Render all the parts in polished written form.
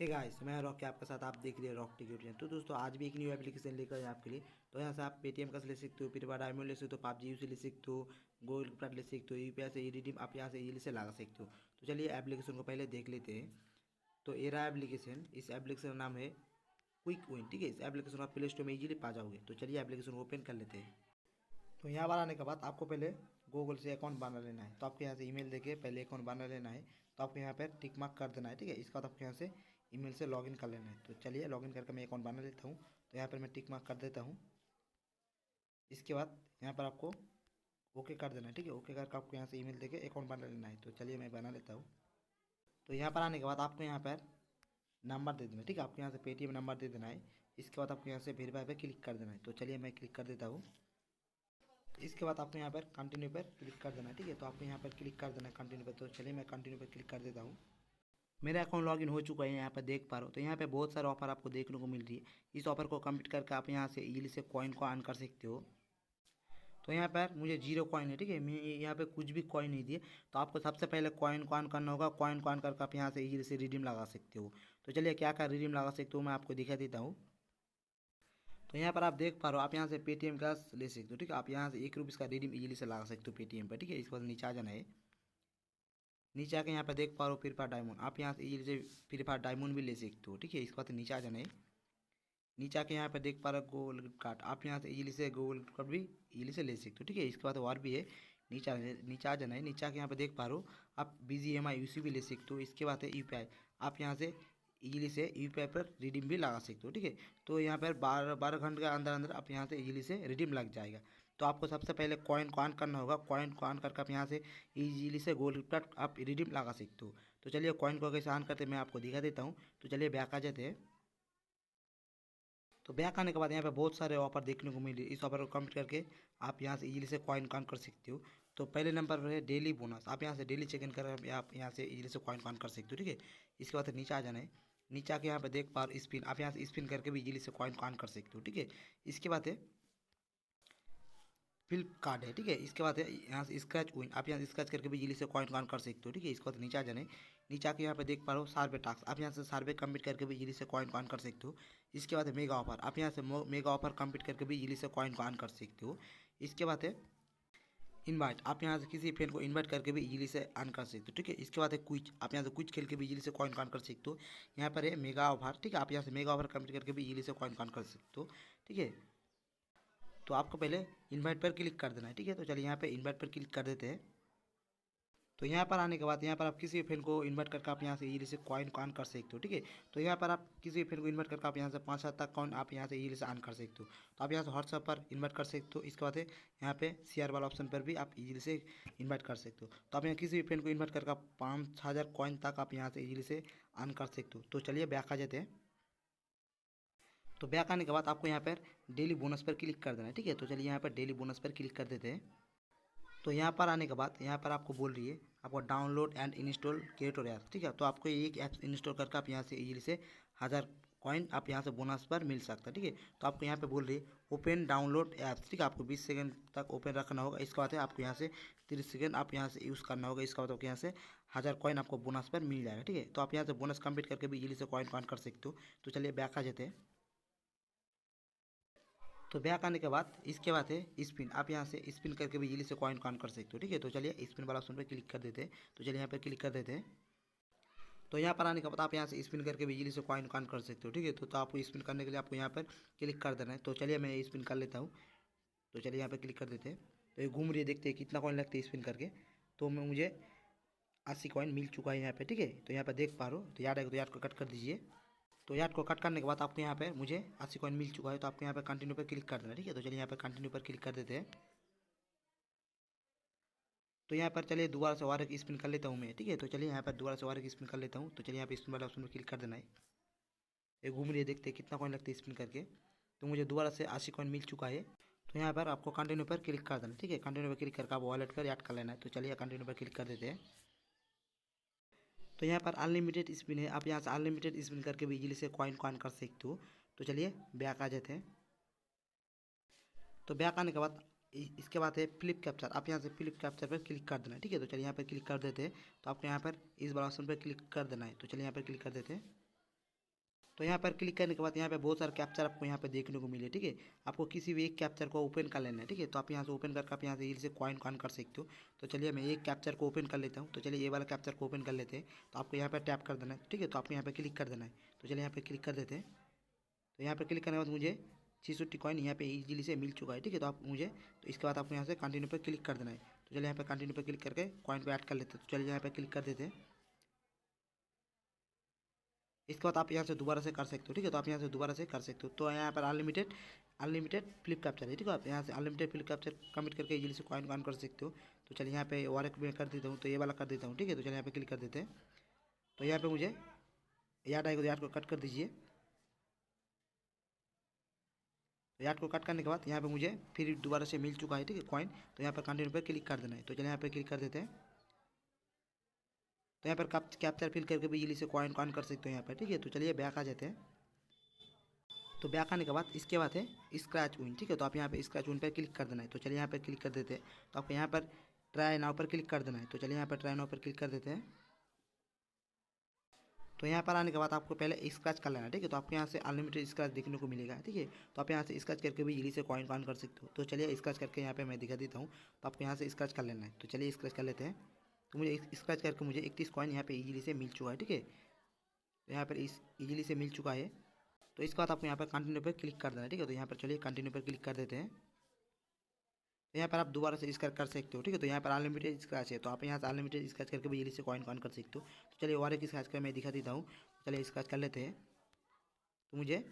Hey guys, मैं rock के आपके साथ आप देख रहे हैं रॉक टिकट चैनल। तो दोस्तों आज भी एक न्यू एप्लीकेशन लेकर आए आपके लिए। तो यहाँ से आप पेटीएम का ले सकते हो, फिर बाद डायमंड ले सकते हो, पबजी यूसी ले सकते हो, गोल्ड कार्ड ले सकते हो, यूपीआई से रिडीम आप यहाँ से इजीली से लगा सकते हो। तो चलिए एप्लीकेशन को पहले देख लेते हैं। तो ये रहा एप्लीकेशन। इस एप्लीकेशन का नाम है क्विक विन। ठीक है, इस एप्लीकेशन आप प्ले स्टोर में इजीली पा जाओगे। तो चलिए एप्लीकेशन को ओपन कर लेते हैं। तो यहाँ पर आने के बाद आपको पहले गूगल से अकाउंट बना लेना है। तो आपको यहाँ से ईमेल देके पहले अकाउंट बना लेना है। तो आपको यहाँ पर टिक मार्क कर देना है। ठीक है, इसके बाद आपको यहाँ से ईमेल से लॉगिन कर लेना है। तो चलिए लॉगिन करके मैं अकाउंट बना लेता हूँ। तो यहाँ पर मैं टिक मार्क कर देता हूँ। इसके बाद यहाँ पर आपको ओके कर देना है। ठीक है, ओके करके आपको यहाँ से ईमेल देके अकाउंट बना लेना है। तो चलिए मैं बना लेता हूँ। तो यहाँ पर आने के बाद आपको यहाँ पर नंबर दे देना है। ठीक है, आपको यहाँ से पेटीएम नंबर दे देना है। इसके बाद आपको यहाँ से वेरीफाई पे क्लिक कर देना है। तो चलिए मैं क्लिक कर देता हूँ। इसके बाद आपको यहाँ पर कंटिन्यू पर क्लिक कर देना है। ठीक है, तो आपको यहाँ पर क्लिक कर देना है कंटिन्यू पर। तो चलिए मैं कंटिन्यू पर क्लिक कर देता हूँ। मेरा अकाउंट लॉगिन हो चुका है, यहाँ पर देख पा रहे हो। तो यहाँ पे बहुत सारे ऑफर आपको देखने को मिल रही है। इस ऑफर को कंप्लीट करके आप यहाँ से इजीली से कॉइन को अर्न कर सकते हो। तो यहाँ पर मुझे 0 कॉइन है। ठीक है, मैं यहाँ पे कुछ भी कॉइन नहीं दिए। तो आपको सबसे पहले कॉइन को अर्न करना होगा। कॉइन को अर्न करके आप यहाँ से इजीली से रिडीम लगा सकते हो। तो चलिए क्या क्या रिडीम लगा सकते हो मैं आपको दिखा देता हूँ। तो यहाँ पर आप देख पा रहे हो, आप यहाँ से पेटीएम का ले सकते हो। ठीक है, आप यहाँ से 1 रुपये का रिडीम इजीली से लगा सकते हो पेटीएम पर। ठीक है, इसके बाद नीचे आ जाना है। नीचे आके यहाँ पर देख पा रहे हो फ्री फायर डायमंड, आप यहाँ से इजीली से फ्री फायर डायमंड भी ले सकते हो। ठीक है, इसके बाद नीचे आ जाना है। नीचे आके यहाँ पे देख पा रहे हो गोल्ड कार्ड, आप यहाँ से इजीली से गोल्ड कार्ड भी इजीली से ले सकते हो। ठीक है, इसके बाद और भी है। नीचे आ जाना है। नीचे आके यहाँ पे देख पा रहे हो आप BGMI यूसी भी ले सकते हो। इसके बाद है यूपीआई, आप यहाँ से इजीली से यूपीआई पर रिडीम भी लगा सकते हो। ठीक है, तो यहाँ पर 12 घंटे के अंदर अंदर आप यहाँ से इजीली से रिडीम लग जाएगा। तो आपको सबसे पहले कॉइन को ऑन करना होगा। कॉइन को ऑन करके आप यहाँ से इजीली से गोल्ड कार्ड आप रिडीम लगा सकते हो। तो चलिए कॉइन को कैसे ऑन करते हैं मैं आपको दिखा देता हूँ। तो चलिए बैक आ जाते हैं। तो बैक आने के बाद यहाँ पे बहुत सारे ऑफर देखने को मिल रही है। इस ऑफर को कंप्लीट करके आप यहाँ से इजीली से कॉइन काउंट कर सकते हो। तो पहले नंबर पर है डेली बोनस, आप यहाँ से डेली चेक इन कर आप यहाँ से इजीली से कॉइन काउंट कर सकते हो। ठीक है, इसके बाद नीचे आ जाना है। नीचे आके यहाँ पे देख पा रहे स्पिन, आप यहाँ से स्पिन करके भी इजीली से कॉइन काउंट कर सकते हो। ठीक है, इसके बाद है फ्लिपकार्ट है। ठीक है, इसके बाद है यहाँ से स्क्रैच विन, आप यहाँ से स्क्रैच करके भी इजीली से कॉइन काउंट कर सकते हो। ठीक है, इसके बाद नीचे आ जाना है। नीचे आके यहाँ पे देख पा रहे हो सर्वे टास्क, आप यहाँ से सर्वे कंप्लीट करके भी इजीली से कॉइन काउंट कर सकते हो। इसके बाद है मेगा ऑफर, आप यहाँ से मेगा ऑफर कंप्लीट करके भी इजीली से कॉइन काउंट कर सकते हो। इसके बाद है इनवाइट, आप यहाँ से किसी फ्रेंड को इनवाइट करके भी इजीली से अर्न कर सकते हो। ठीक है, इसके बाद है क्विज, आप यहाँ से क्विज खेल के भी इजीली से कॉइन काउंट कर सकते हो। यहाँ पर है मेगा ऑफर। ठीक है, आप यहाँ से मेगा ऑफर कंप्लीट करके भी इजीली से कॉइन काउंट कर सकते हो। ठीक है, तो आपको पहले इनवाइट पर क्लिक कर देना है। ठीक है, तो चलिए यहाँ पे इनवाइट पर क्लिक कर देते हैं। तो यहाँ पर आने के बाद यहाँ पर आप किसी भी फ्रेंड को इन्वाइट करके आप यहाँ से इजीली से कॉइन को अर्न कर सकते हो। ठीक है, तो यहाँ पर आप किसी भी फ्रेंड को इन्वाइट करके आप यहाँ से 5 तक कॉइन आप यहाँ से इजीली से अर्न कर सकते हो। तो आप यहाँ से व्हाट्सएप पर इन्वाइट कर सकते हो। इसके बाद यहाँ पे शेयर वाला ऑप्शन पर भी आप इजीली से इन्वाइट कर सकते हो। तो आप यहाँ किसी भी फ्रेंड को इन्वाइट करके आप 5,000 कॉइन तक आप यहाँ से इजीली से अर्न कर सकते हो। तो चलिए बैक आ जाते हैं। तो बैक आने के बाद आपको यहाँ पर डेली बोनस पर क्लिक कर देना है। ठीक है, तो चलिए यहाँ पर डेली बोनस पर क्लिक कर देते हैं। तो यहाँ पर आने के बाद यहाँ पर आपको बोल रही है आपको download and install creator app. ठीक है, तो आपको एक ऐप इंस्टॉल करके आप यहाँ से इजीली से 1000 कॉइन आप यहाँ से बोनस पर मिल सकता है। ठीक है, तो आपको यहाँ पे बोल रही है ओपन डाउनलोड ऐप्स। ठीक है, आपको 20 सेकंड तक ओपन रखना होगा। इसके बाद है आपको यहाँ से 30 सेकंड आप यहाँ से यूज़ करना होगा। इसके बाद आपको यहाँ से 1000 कॉइन आपको बोनस पर मिल जाएगा। ठीक है, तो आप यहाँ से बोनस कंप्लीट करके भी इजीली से कॉइन काउंट कर सकते हो। तो चलिए बैक आ जाते हैं। तो बैक आने के बाद इसके बाद है स्पिन, आप यहाँ से स्पिन करके भी इजीली से कॉइन काउंट कर सकते हो। ठीक है, तो चलिए स्पिन वाला ऑप्शन पे क्लिक कर देते हैं। तो चलिए यहाँ पे क्लिक कर देते हैं। तो यहाँ पर आने के बाद आप यहाँ से स्पिन करके भी इजीली से कॉइन काउंट कर सकते हो। ठीक है, तो आपको स्पिन करने के लिए आपको यहाँ पर क्लिक कर देना है। तो चलिए मैं स्पिन कर लेता हूँ। तो चलिए यहाँ पर क्लिक कर देते हैं। तो ये घूम रही है, देखते हैं कितना कॉइन लगता है स्पिन करके। तो मैं मुझे 80 कॉइन मिल चुका है यहाँ पे। ठीक है, तो यहाँ पर देख पा रहे हो। तो याद है तो याद को कट कर दीजिए। तो याद को कट करने के बाद आपको यहाँ पे मुझे 80 कॉइन मिल चुका है। तो आपको यहाँ पे कंटिन्यू पर क्लिक कर देना है। ठीक है, तो चलिए यहाँ पे कंटिन्यू पर क्लिक कर देते हैं। तो यहाँ पर चलिए दोबारा से और एक स्पिन कर लेता हूँ मैं। ठीक है, तो चलिए यहाँ पर दोबारा से और एक स्पिन कर लेता हूँ। तो चलिए यहाँ पे स्पिन वाला ऑप्शन पर क्लिक कर देना है। ये घूम रही है, देखते हैं कितना कॉइन लगता है स्पिन करके। तो मुझे दोबारा से 80 कॉइन मिल चुका है। तो यहाँ पर आपको कंटिन्यू पर क्लिक कर देना है। ठीक है, कंटिन्यू पर क्लिक करके आप वॉलेट पर ऐड कर लेना है। तो चलिए कंटिन्यू पर क्लिक कर देते हैं। तो यहाँ पर अनलिमिटेड स्पिन है, आप यहाँ से अनलिमिटेड स्पिन करके भी इजीली से कॉइन कॉइन कर सकते हो। तो चलिए बैक आ जाते हैं। तो बैक आने के बाद इसके बाद है फ्लिप कैप्चर, आप यहाँ से फ्लिप कैप्चर पर क्लिक कर देना है। ठीक है, तो चलिए यहाँ पर क्लिक कर देते हैं। तो आपको यहाँ पर इस वाला ऑप्शन पर क्लिक कर देना है। तो चलिए यहाँ पर क्लिक कर देते हैं। तो यहाँ पर क्लिक करने के बाद यहाँ पे बहुत सारे कैप्चर आपको यहाँ पे देखने को मिले, ठीक है। आपको किसी भी एक कैप्चर को ओपन कर लेना है, ठीक है। तो आप यहाँ से ओपन करके आप यहाँ से इजीली से कॉइन कर सकते हो। तो चलिए मैं एक कैप्चर को ओपन कर लेता हूँ। तो चलिए ये वाला कैप्चर को ओपन कर लेते हैं। तो आपको यहाँ पर टैप कर देना है, ठीक है। तो आपको यहाँ पर क्लिक कर देना है। तो चलिए यहाँ पर क्लिक कर देते हैं। तो यहाँ पर क्लिक करने के बाद मुझे 650 कॉइन यहाँ पे इजीली से मिल चुका है, ठीक है। तो आप मुझे तो इसके बाद आपको यहाँ से कंटिन्यू पर क्लिक कर देना है। तो चलिए यहाँ पर कंटिन्यू पर क्लिक करके कॉइन को ऐड कर लेते हैं। तो चलिए यहाँ पर क्लिक कर देते हैं। इसके बाद आप यहाँ से दोबारा से कर सकते हो, ठीक है। तो आप यहाँ से दोबारा से कर सकते हो। तो यहाँ पर अनलिमिटेड अनलिमिटेड फ्लिप कैप्चर है, ठीक है। आप यहाँ से अनलिमिटेड फ्लिप कैप्चर कमिट करके इजीली से कॉइन कर सकते हो। तो चलिए यहाँ पे और एक मैं कर देता हूँ। तो ये वाला कर देता हूँ, ठीक है। तो चलिए यहाँ पे क्लिक कर देते हैं। तो यहाँ पे मुझे याद आएगा, तो याद को कट कर दीजिए। तो याद को कट करने के बाद यहाँ पे मुझे फिर दोबारा से मिल चुका है, ठीक है, कॉइन। तो यहाँ पर कंटिन्यू पर क्लिक कर देना है। तो चलिए यहाँ पे क्लिक कर देते हैं। तो यहाँ पर कैप्चर फिल करके भी इजीली से कॉइन कर सकते हो यहाँ पर, ठीक है। तो चलिए बैक आ जाते हैं। तो बैक आने के बाद इसके बाद है स्क्रैच विन, ठीक है। तो आप यहाँ पे स्क्रैच विन पर क्लिक कर देना है। तो चलिए यहाँ पर क्लिक कर देते हैं। तो आपको यहाँ पर ट्राई नाउ पर क्लिक कर देना है। तो चलिए यहाँ पर ट्राई नाउ पर क्लिक कर देते हैं। तो यहाँ पर आने के बाद आपको पहले स्क्रैच कर लेना है, ठीक है। तो आपको यहाँ से अनलिमिटेड स्क्रैच देखने को मिलेगा, ठीक है। तो आप यहाँ से स्क्रैच करके भी इजीली से कॉइन कर सकते हो। तो चलिए स्क्रैच करके यहाँ पे मैं दिखा देता हूँ। तो आपको यहाँ से स्क्रैच कर लेना है। तो चलिए स्क्रैच कर लेते हैं। तो मुझे स्क्रैच करके मुझे 31 कॉइन यहाँ पे इजीली से मिल चुका है, ठीक है। तो यहाँ पर इस इजीली से मिल चुका है। तो इसके बाद आपको यहाँ पर कंटिन्यू पर क्लिक कर देना है, ठीक है। तो यहाँ पर चलिए कंटिन्यू पर क्लिक कर देते हैं। तो यहाँ पर आप दोबारा से स्क्रैच कर सकते हो, ठीक है। तो यहाँ पर अनलिमिटेड स्क्रैच है। तो आप यहाँ से अनलिमिटेड स्क्रैच करके भी इजीली से कॉइन कर सकते हो। तो चलिए और एक स्क्रैच कर मैं दिखा देता हूँ। चलिए स्क्रैच कर लेते हैं। तो मुझे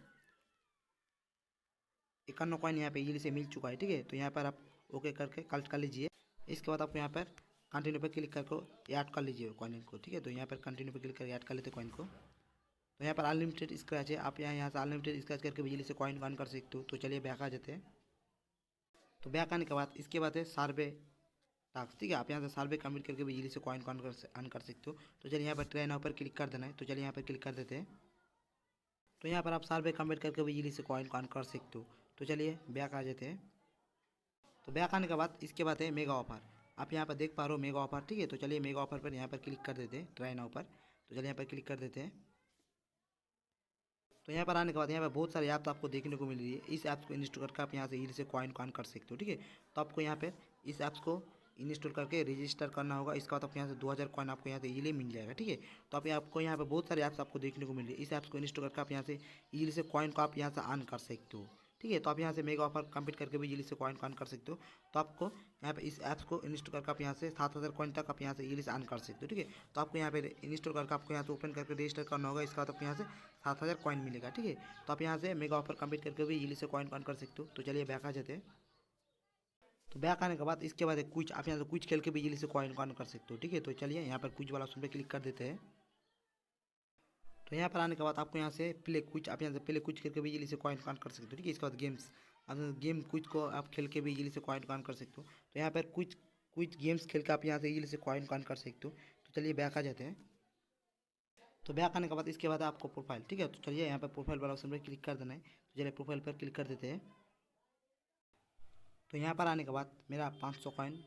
51 कॉइन यहाँ पे इजीली से मिल चुका है, ठीक है। तो यहाँ पर आप ओके करके कलेक्ट कर लीजिए। इसके बाद आपको यहाँ पर कंटिन्यू पर क्लिक करके ऐड कर लीजिए कॉइन को, ठीक है। तो यहाँ पर कंटिन्यू पर क्लिक करके ऐड कर लेते कॉइन को। तो यहाँ पर अनलिमिटेड स्क्रैच है। आप यहाँ से अनलिमिटेड स्क्रैच करके इजीली से कॉइन कर सकते हो। तो चलिए बैक आ जाते हैं। तो बैक आने के बाद इसके बाद है सर्वे टास्क, ठीक है। आप यहाँ से सर्वे कंप्लीट करके भी इजीली से कॉइन कर सकते हो। तो चलिए यहाँ पर ट्राई नाउ पर क्लिक कर देना है। तो चलिए यहाँ पर क्लिक कर देते हैं। तो यहाँ पर आप सर्वे कंप्लीट करके भी इजीली से कॉइन कर सकते हो। तो चलिए बैक आ जाते हैं। तो बैक आने के बाद इसके बाद है मेगा ऑफर। आप यहाँ पर देख पा रहे हो मेगा ऑफर, ठीक है। तो चलिए मेगा ऑफर पर यहाँ पर क्लिक कर देते हैं, ट्राई नाउ पर। तो चलिए यहाँ पर क्लिक कर देते हैं। तो यहाँ पर आने के बाद यहाँ पर बहुत सारे ऐप्स आपको देखने को मिल रही है। इस ऐप्स को इंस्टॉल करके आप यहाँ से इजीली से कॉइन कर सकते हो, ठीक है। तो आपको यहाँ पर इस ऐप्स को इंस्टॉल करके रजिस्टर करना होगा। इसका बाद आपको यहाँ से 2000 कॉइन आपको यहाँ से इजीली मिल जाएगा, ठीक है। तो आप आपको यहाँ पे बहुत सारे ऐप्स आपको देखने को मिल रही है। इस ऐप्स को इंस्टॉल करके आप यहाँ से इजीली से कॉइन को आप यहाँ से अर्न कर सकते हो, ठीक है। तो आप यहाँ से मेगा ऑफर कंप्लीट करके भी इजीली से कॉइन कर सकते हो। तो आपको यहाँ पे इस ऐप्स को इंस्टॉल करके आप यहाँ से 7000 कॉइन तक आप यहाँ से इजीली से अर्न कर सकते हो, ठीक है। तो आपको यहाँ पे इंस्टॉल करके आपको यहाँ से ओपन करके रजिस्टर करना होगा। इसका बाद आपको यहाँ से 7000 कॉइन मिलेगा, ठीक है। तो आप यहाँ से मेगा ऑफर कंप्लीट करके भी इजीली से कॉइन कर सकते हो। तो चलिए बैक आ जाते हैं। तो बैक आने के बाद इसके बाद कुछ आप यहाँ से कुछ खेल के भी इजीली से कॉइन कर सकते हो, ठीक है। तो चलिए यहाँ पर कुछ वाला ऑप्शन पे क्लिक कर देते हैं। तो यहाँ पर आने के बाद आपको यहाँ से प्ले कुछ आप यहाँ से प्ले कुछ करके भी इजीली से कॉइन कर सकते हो, ठीक है। इसके बाद गेम्स आप गेम कुछ को आप खेल के भी इजीली से कॉइन कर सकते हो। तो यहाँ पर कुछ कुछ गेम्स खेल के आप यहाँ से इजीली से कॉइन कर सकते हो। तो चलिए बैक आ जाते हैं। तो बैक आने के बाद इसके बाद आपको प्रोफाइल, ठीक है। तो चलिए यहाँ पर प्रोफाइल वाला ऑप्शन पर क्लिक कर देना है। तो चलिए प्रोफाइल पर क्लिक कर देते हैं। तो यहाँ पर आने के बाद मेरा 500 कॉइन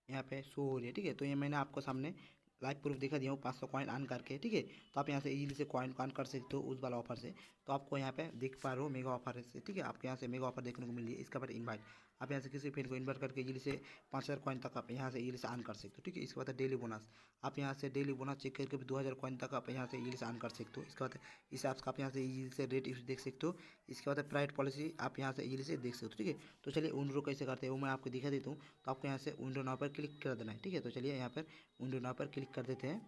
यहाँ पे शो हो रही है, ठीक है। तो ये मैंने आपको सामने लाइव प्रूफ दिखा दिया हूँ 500 कॉइन अर्न करके, ठीक है। तो आप यहाँ से इजीली से कॉइन कर सकते हो उस वाला ऑफर से। तो आपको यहाँ पे देख पा रहे हो मेगा ऑफर से, ठीक है। आपको यहाँ से मेगा ऑफर देखने को मिल रही है। इसके बाद इनवाइट आप यहाँ से किसी फ्रेंड को इन्वाइट करके इजीली से 5000 कॉइन तक आप यहाँ से इजीली से अर्न कर सकते हो, ठीक है। इसके बाद डेली बोनस आप यहाँ से डेली बोनस चेक करके भी 2000 कॉइन तक आप यहाँ से इजीली से अर्न कर सकते हो। इसके बाद इस ऐप्स का आप यहाँ से इजीली से रेट देख सकते हो। इसके बाद प्राइड पॉलिसी आप यहाँ से इजीली से देख सकते हो, ठीक है। तो चलिए विंडो कैसे करते हैं वो मैं आपको दिखा देता हूँ। तो आपको यहाँ से विंडो नाउ पर क्लिक कर देना है, ठीक है। तो चलिए यहाँ पर विंडो नाउ पर क्लिक कर देते हैं।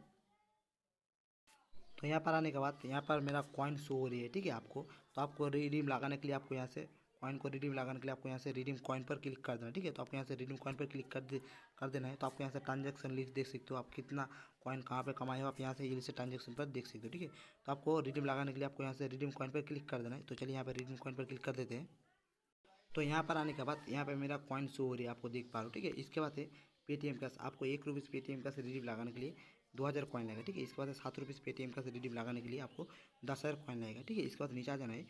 तो यहाँ पर आने के बाद यहाँ पर मेरा कॉइन शो हो रही है, ठीक है आपको। तो आपको रिडीम लगाने के लिए आपको यहाँ से कॉइन को रिडीम लगाने के लिए आपको यहाँ से रिडीम कॉइन पर क्लिक कर देना, ठीक है। तो आपको यहाँ से रिडीम कॉइन पर क्लिक कर देना है। तो आपको यहाँ से ट्रांजेक्शन लिस्ट देख सकते हो, आप कितना कॉइन कहाँ पे कमाए हो आप यहाँ से इजीली से ट्रांजेक्शन पर देख सकते हो, ठीक है। तो आपको रिडीम लगाने के लिए आपको यहाँ से रिडीम कॉइन पर क्लिक कर देना है। तो चलिए यहाँ पर रिडीम कॉइन पर क्लिक कर देते हैं। तो यहाँ पर आने के बाद यहाँ पर मेरा कॉइन शो हो रही है, आपको देख पा रहे हो, ठीक है। इसके बाद है पेटीएम कैश आपको 1 रुपीज़ पेटीएम कैश रिडीम लगाने के लिए 2000 कॉइन लगेगा, ठीक है। इसके बाद 7 रुपीज़ पेटीएम का रिडीम लगाने के लिए आपको 10,000 कॉइन लगेगा, ठीक है। इसके बाद नीचे आ जाना है।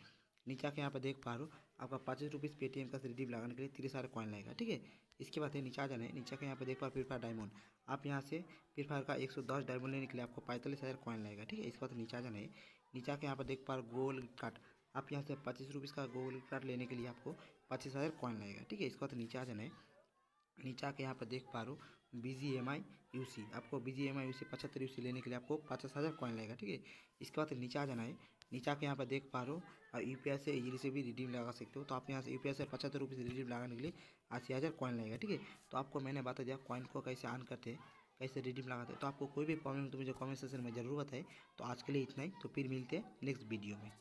नीचे आके यहाँ पर देख पा रहे हो आपका 25 रुपीज़ पेटीएम का रिडीम लगाने के लिए 30,000 कॉइन लगेगा, ठीक है। इसके बाद नीचे आ जाना है। नीचे के यहाँ पर देख पा फ्री फायर डायमंड आप यहाँ से फ्री फायर का 110 डायमंड लेने के लिए आपको 45,000 कॉइन लगेगा, ठीक है। इसके बाद नीचे आ जाना है। नीचे आके यहाँ पर देख पा रहे हो गोल्ड कार्ड। आप यहाँ से 25 रुपीज़ का गोल्ड कार्ड लेने के लिए आपको 25,000 कॉइन लगेगा। ठीक है, इसके बाद नीचे आ जाना है। नीचे आके यहाँ पर देख पा रहे हो BGMI UC, आपको BGMI UC 75 UC लेने के लिए आपको 50,000 कॉइन लगेगा। ठीक है, इसके बाद नीचे आ जाना है। नीचे आके यहाँ पर देख पा रहे हो UPI से इजीली से भी रिडीम लगा सकते हो। तो आप यहाँ से UPI से 75 रुपये रिडीम लगाने के लिए 80,000 कॉइन लगेगा। ठीक है, तो आपको मैंने बता दिया कॉइन को कैसे ऑन करते हैं, कैसे रिडीम लगाते हैं। तो आपको कोई भी प्रॉब्लम तो मुझे कमेंट सेक्शन में ज़रूरत है। तो आज के लिए इतना ही, तो फिर मिलते हैं नेक्स्ट वीडियो में।